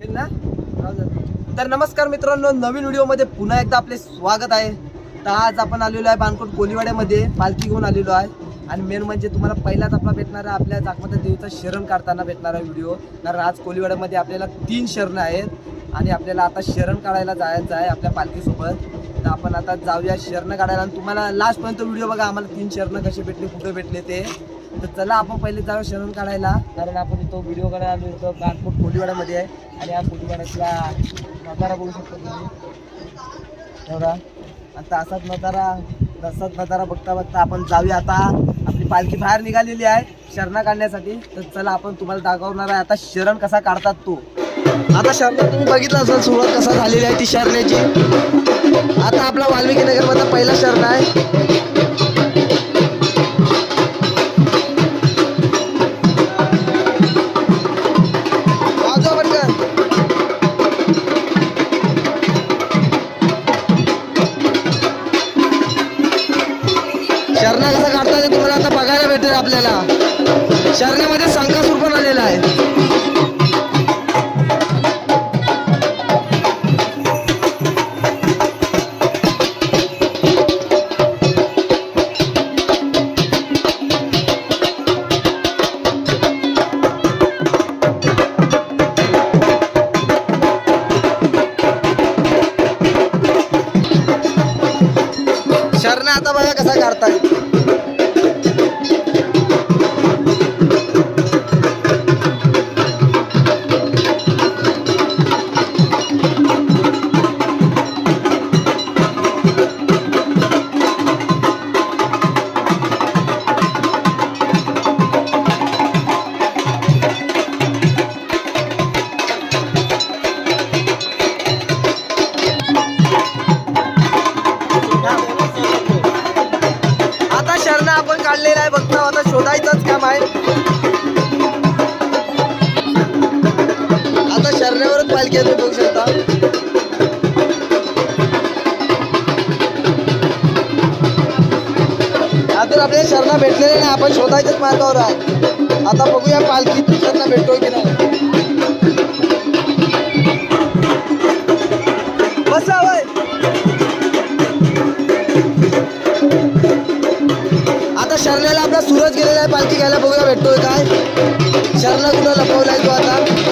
ना? तर नमस्कार मित्रांनो, नवीन व्हिडिओमध्ये पुन्हा एकदा आपले स्वागत आहे. तर आज आपण आलेलो आहे बाणकोट कोलीवाड्यामध्ये, पालखी घेऊन आलेलो आहे. आणि मेन म्हणजे तुम्हाला पहिलाच आपला भेटणारा आपल्या जागमाता देवीचा शरण काढताना भेटणारा व्हिडिओ. कारण आज कोलीवाड्यामध्ये आपल्याला 3 शरण आहेत आणि आपल्याला आता शरण काढायला जायचं आहे आपल्या पालखीसोबत. तर आपण आता जाऊया शरण काढायला आणि तुम्हाला लास्टपर्यंत व्हिडिओ बघा, आम्हाला 3 शरण कसे भेटले, कुठे भेटले ते. तर चला आपण पहिले जाऊया शरण काढायला. कारण आपण तो व्हिडिओ काढायला आलो इथं बाणकोट कोलीवाड्यामध्ये आहे. आणि या कोलीवाड्यातला नजारा बघू शकतो तुम्ही एवढा. आता असाच नजारा बघता बघता आपण जाऊया. आता आपली पालखी बाहेर निघालेली आहे शरण काढण्यासाठी. तर चला आपण तुम्हाला दाखवणार आहे आता शरण कसा काढतात तो. आता शरण तुम्ही बघितलं असेल सुरुवात कसा झालेली आहे ती शरणाची. आता आपला वाल्मिकी नगर मधला पहिला शरण आहे. शरणा कसा काढतात तुम्हाला आता बघायला भेटेल आपल्याला. शरणामध्ये संकासूर पण आलेला आहे. शरणा आता बघा कसा काढतात. शरणा आपण काढलेला आहे बघता. आता शोधायचंच काम आहे. आता शरणावरच पालखी आहे बघू शकता. अजून आपल्याला शरणा भेटलेले नाही, आपण शोधायच्याच मार्गावर आहे. आता बघूया पालखी शरणा भेटतोय की नाही. बसावय शरणाला आपला सूरज गेलेला आहे पालखी घ्यायला. बघूया भेटतोय काय. शरणा कुठं लपवलाय तो आता.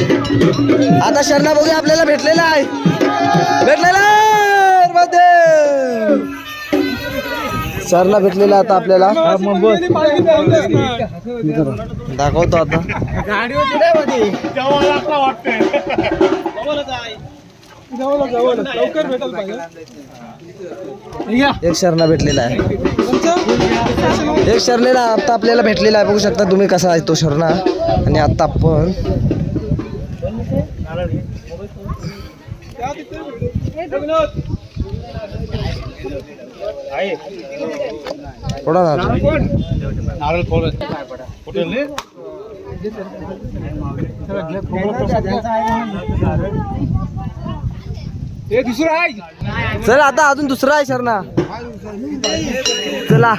आता शरणा बघूया आपल्याला भेटलेला आहे शरणा भेटलेला आता आपल्याला दाखवतो आता एक शरणा भेटलेला आहे एक शरणेला आता आपल्याला भेटलेला आहे बघू शकता तुम्ही कसा आहे तो शरणा आणि आता आपण थोडा चल आता अजून दुसरा आहे शरणा चला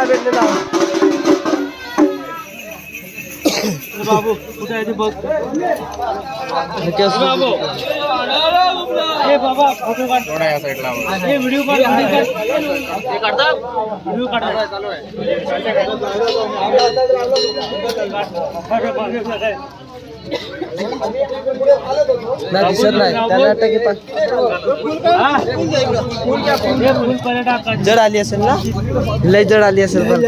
भेटलेला बाबू नाही दिसत नाही त्याला जड आली असेल ना, लय जड आली असेल पण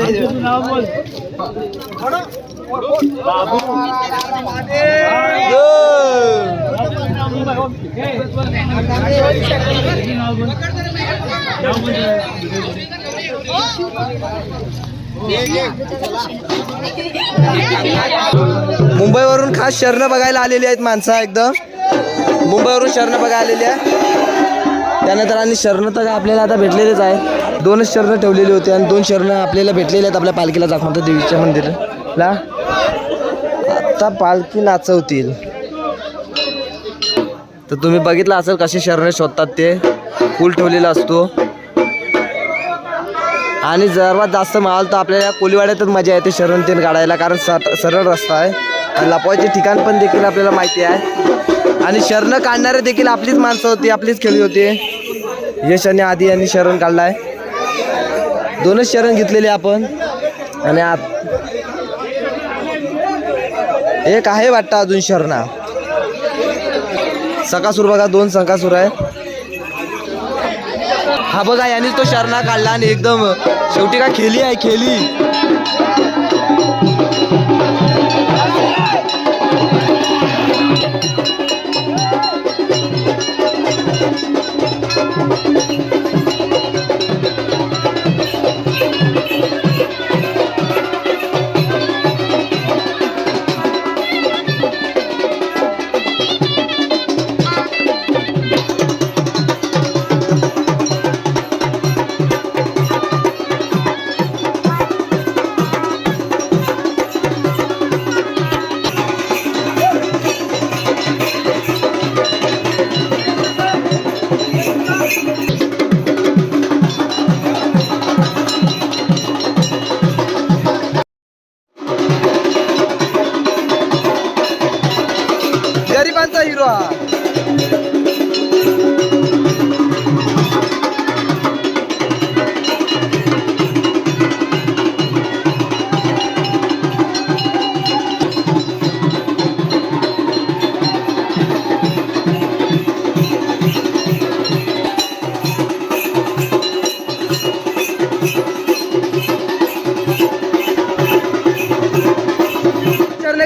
मुंबईवरून खास शरणं बघायला आलेली आहेत माणसं, एकदम मुंबईवरून शरणं बघायला आलेली आहे. त्यानंतर आणि शरणं तर आपल्याला आता भेटलेलेच आहे. 2च शरणं ठेवलेली होती आणि 2 शरणं आपल्याला भेटलेले आहेत आपल्या पालखीला दाखवतात देवीच्या मंदिराला. आता पालखी नाचवतील तर तुम्ही बघितलं असेल कसे शरणं शोधतात ते. फुल ठेवलेला असतो आणि सर्वात जास्त माल तर आपल्याला कोलीवाड्यातच मजा येते शरण तेन काढायला, कारण सरळ रस्ता आहे आणि लपवायचे ठिकाण पण देखील आपल्याला माहिती आहे. आणि शरण काढणारे देखील आपलीच माणसं होती, आपलीच खेळी होती. यश आणि आधी यांनी शरण काढलाय. 2च शरण घेतलेले आपण आणि एक आहे वाटतं अजून शरणा. सकासूर बघा, 2 सकासूर आहे. हा बघा यांनीच तो शरणा काढला आणि एकदम शेवटी काय खेली आहे, खेली. गरिबांचा हिरो हा.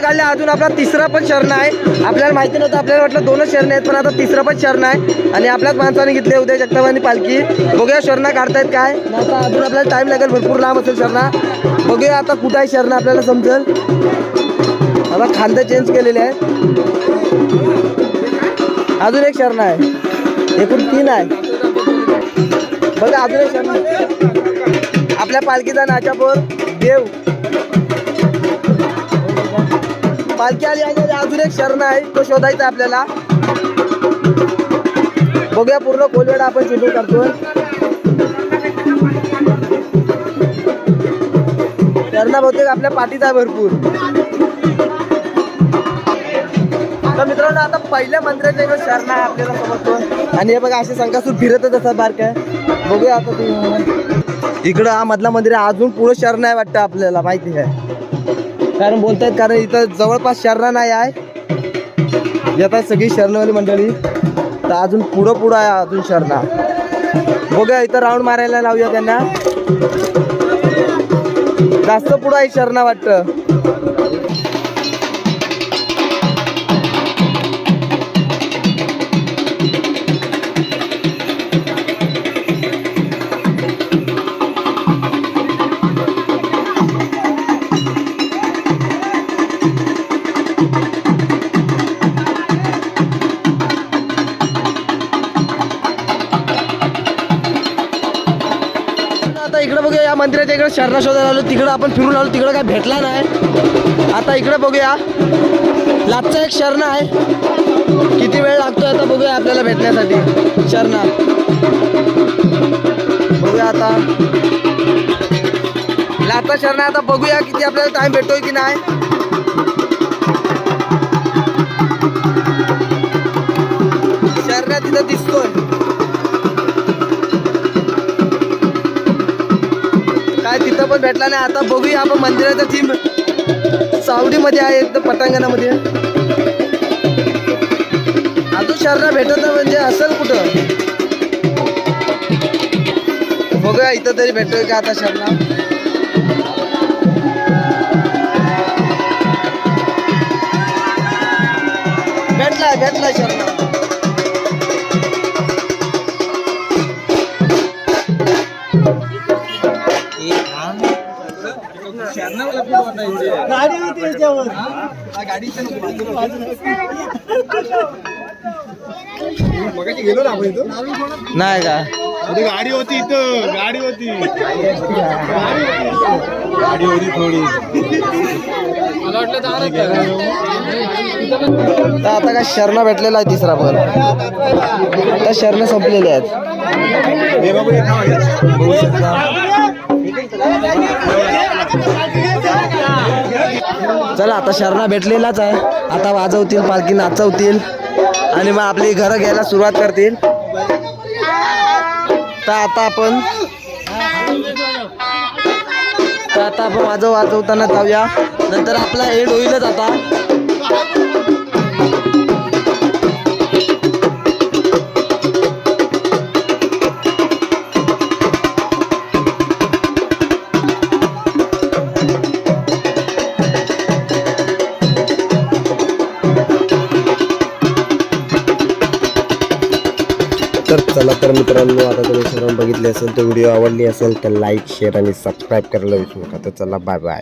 काढले. अजून आपला 3रा पण शरण आहे. आपल्याला माहिती नव्हतं, आपल्याला वाटलं 2च शरण आहेत पण आता 3रा पण शरण आहे आणि आपल्याच माणसाने घेतले उद्या जगताबानी पालखी. बघूया शरणा काढतायत काय. आता अजून आपल्याला टाइम लागेल, भरपूर लांब असेल शरणा. बघूया आता कुठं आहे शरणा आपल्याला समजेल. आता खांदे चेंज केलेले आहे. अजून एक शरण आहे, एकूण 3 आहे. बघा अजून एक शरण आपल्या पालखीचा नाचापूर देव पालखी आली आहे. अजून एक शरण आहे, तो शोधायचा आपल्याला. बघूया पूर्ण कोलवेडा आपण शूटिंग करतोय. शरणा बहुतेक आपल्या पाठीचा आहे भरपूर. तर मित्रांनो आता पहिल्या मंदिराच्या इकडे शरणा आहे आपल्याला समजतो आणि हे बघा असे संकासूर फिरतच असतात बारक्या. बघूया आता तुम्ही इकडं हा मधला मंदिर आहे. अजून पुढं शरण आहे वाटतं आपल्याला, माहिती आहे कारण बोलतायत, कारण इथं जवळपास शरणा नाही आहे. येतात सगळी शरणवाली मंडळी. तर अजून पुढं आहे अजून शरणा. बघूया इथं राऊंड मारायला लावूया त्यांना. जास्त पुढं आहे शरणा वाटतं. इकडे बघूया या मंदिराच्या इकडे शरणा शोधायला आलो. तिकडं आपण फिरून आलो, तिकडं काय भेटला नाही. आता इकडे बघूया लाटचा एक शरणा आहे. किती वेळ लागतोय आता बघूया आपल्याला भेटण्यासाठी शरणा. बघूया आता लाटचा शरणा. आता बघूया किती आपल्याला टाइम भेटतोय की नाही. शर्या तिथं दिसतोय. काय तिथं पण भेटला नाही. आता बघूया आपण मंदिराचा थीम सावडीमध्ये आहे एकदम पटांगणामध्ये. अजून शर्या भेटत नाही म्हणजे असेल कुठं. बघूया इथं तरी भेटतोय का आता शर्या. भेटला शर्या. गाडी होती याच्यावर. गेलो ना आपण इथं. नाही का गाडी होती इथं. गाडी होती थोडी. मला वाटलं तर आता काय शरणा भेटलेला आहे तिसरा पण. त्या शरण संपलेले आहेत. चला आता शरणा भेटलेलाच आहे. आता वाजवतील, पालखी नाचवतील आणि मग आपली घरं घ्यायला सुरुवात करतील. तर आता आपण वाजवताना जाऊया. नंतर आपला एंड होईलच आता. तर चला तर मित्रांनो, आता तुम्ही सर्व बघितले असेल तर व्हिडिओ आवडली असेल तर लाईक शेअर आणि सबस्क्राईब करायला विसरू नका. तर चला बाय बाय.